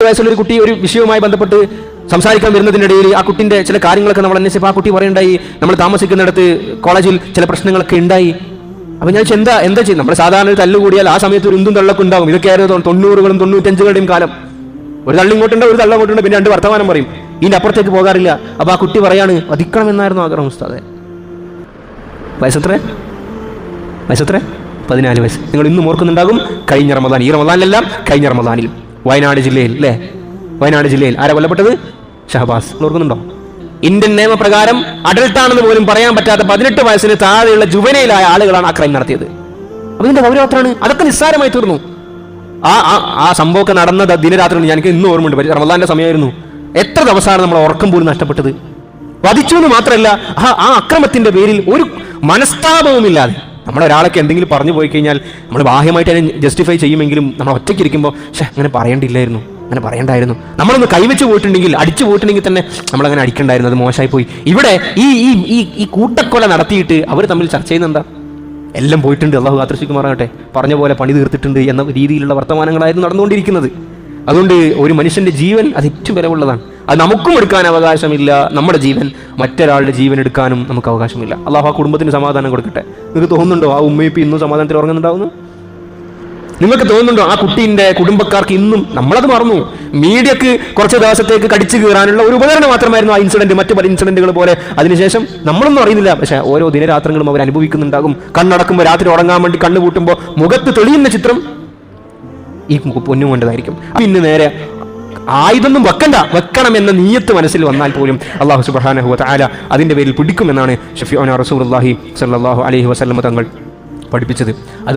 വയസ്സുള്ളൊരു കുട്ടി ഒരു വിഷയവുമായി ബന്ധപ്പെട്ട് സംസാരിക്കാൻ വരുന്നതിനിടയിൽ ആ കുട്ടിന്റെ ചില കാര്യങ്ങളൊക്കെ നമ്മൾ അന്വേഷിച്ചപ്പോൾ ആ കുട്ടി പറയുണ്ടായി, നമ്മൾ താമസിക്കുന്നിടത്ത് കോളേജിൽ ചില പ്രശ്നങ്ങളൊക്കെ ഉണ്ടായി. അപ്പൊ ഞാൻ എന്താ ചെയ്യും? നമ്മൾ സാധാരണ ഒരു തല്ലുകൂടിയാൽ ആ സമയത്ത് ഒരു എന്തും തള്ളൊക്കെ ഉണ്ടാകും. ഇതൊക്കെയായിരുന്നു 90കളും 95കളുടെയും കാലം. ഒരു തള്ളിങ്ങോട്ടുണ്ട്, ഒരു തള്ളങ്ങോട്ടുണ്ട്, പിന്നെ രണ്ട് വർത്തമാനം പറയും. ഇതിന്റെ അപ്പുറത്തേക്ക് പോകാറില്ല. അപ്പൊ ആ കുട്ടി പറയാണ്, വധിക്കണം എന്നായിരുന്നു ആഗ്രഹം ഉസ്താദേ. വയസ്സെത്ര? 14 വയസ്സ്. നിങ്ങൾ ഇന്നും ഓർക്കുന്നുണ്ടാകും, കഴിഞ്ഞ റമദാൻ, ഈ റമദാനിലെല്ലാം കഴിഞ്ഞ റമദാനിൽ വയനാട് ജില്ലയിൽ അല്ലേ, വയനാട് ജില്ലയിൽ ആരാ കൊല്ലപ്പെട്ടത്? ഷഹബാസ്. ഓർക്കുന്നുണ്ടോ? ഇന്ത്യൻ നിയമപ്രകാരം അഡൽട്ടാണെന്ന് പോലും പറയാൻ പറ്റാത്ത 18 വയസ്സിന് താഴെയുള്ള ജുവനയിലായ ആളുകളാണ് ആ ക്രൈം നടത്തിയത്. അപ്പൊ ഇതിന്റെ ഗൗരവത്താണ്. അതൊക്കെ നിസ്സാരമായി തീർന്നു. ആ സംഭവമൊക്കെ നടന്ന ദിനരാത്രി എനിക്ക് ഇന്നും ഓർമ്മയുണ്ട്. റമദാന്റെ സമയമായിരുന്നു. എത്ര ദിവസമാണ് നമ്മൾ ഉറക്കം പോലും നഷ്ടപ്പെട്ടത്. വധിച്ചു എന്ന് മാത്രമല്ല, ആ അക്രമത്തിന്റെ പേരിൽ ഒരു മനസ്താപവുമില്ലാതെ നമ്മൾ ഒരാളൊക്കെ എന്തെങ്കിലും പറഞ്ഞു പോയി കഴിഞ്ഞാൽ നമ്മൾ ബാഹ്യമായിട്ട് അതിനെ ജസ്റ്റിഫൈ ചെയ്യുമെങ്കിലും നമ്മൾ ഒറ്റയ്ക്ക് ഇരിക്കുമ്പോൾ അങ്ങനെ പറയേണ്ടില്ലായിരുന്നു, അങ്ങനെ പറയണ്ടായിരുന്നു, നമ്മളൊന്ന് കൈവച്ച് പോയിട്ടുണ്ടെങ്കിൽ, അടിച്ചു പോയിട്ടുണ്ടെങ്കിൽ തന്നെ നമ്മളങ്ങനെ അടിക്കണ്ടായിരുന്നു, അത് മോശമായി പോയി. ഇവിടെ ഈ കൂട്ടക്കൊല നടത്തിയിട്ട് അവർ തമ്മിൽ ചർച്ച ചെയ്യുന്ന എന്താ? എല്ലാം പോയിട്ടുണ്ട്, അള്ളാഹു കാത്തുരക്ഷിക്കുമാറാകട്ടെ, പറഞ്ഞ പോലെ പണി തീർത്തിട്ടുണ്ട് എന്ന രീതിയിലുള്ള വർത്തമാനങ്ങളായിരുന്നു നടന്നുകൊണ്ടിരിക്കുന്നത്. അതുകൊണ്ട് ഒരു മനുഷ്യന്റെ ജീവൻ അത് ഏറ്റവും വിലവുള്ളതാണ്. അത് നമുക്കും എടുക്കാൻ അവകാശമില്ല. നമ്മുടെ ജീവൻ മറ്റൊരാളുടെ ജീവൻ എടുക്കാനും നമുക്ക് അവകാശമില്ല. അള്ളാഹു ആ കുടുംബത്തിന് സമാധാനം കൊടുക്കട്ടെ. നിങ്ങൾക്ക് തോന്നുന്നുണ്ടോ ആ ഉമ്മയിപ്പ് ഇന്നും സമാധാനത്തിൽ ഉറങ്ങുന്നുണ്ടാവുന്നു? നിങ്ങൾക്ക് തോന്നുന്നുണ്ടോ ആ കുട്ടീൻ്റെ കുടുംബക്കാർക്ക് ഇന്നും? നമ്മളത് മറന്നു. മീഡിയക്ക് കുറച്ച് ദിവസത്തേക്ക് കടിച്ചു കീറാനുള്ള ഒരു ഉപകരണം മാത്രമായിരുന്നു ആ ഇൻസിഡന്റ്, മറ്റു പല ഇൻസിഡന്റുകൾ പോലെ. അതിനുശേഷം നമ്മളൊന്നും അറിയുന്നില്ല. പക്ഷേ ഓരോ ദിനരാത്രങ്ങളും അവർ അനുഭവിക്കുന്നുണ്ടാകും. കണ്ണടക്കുമ്പോൾ, രാത്രി ഉറങ്ങാൻ വേണ്ടി കണ്ണു പൂട്ടുമ്പോൾ മുഖത്ത് തെളിയുന്ന ചിത്രം ഈ പൊന്നുകൊണ്ടതായിരിക്കും. പിന്നെ നേരെ ആയുധമൊന്നും വെക്കണം എന്ന നീയത്ത് മനസ്സിൽ വന്നാൽ പോലും അല്ലാഹു സുബ്ഹാനഹു വ തആല അതിന്റെ പേരിൽ പിടിക്കുമെന്നാണ് ഷഫീഉനാ റസൂലുള്ളാഹി സ്വല്ലല്ലാഹു അലൈഹി വസല്ലം തങ്ങൾ പഠിപ്പിച്ചത്.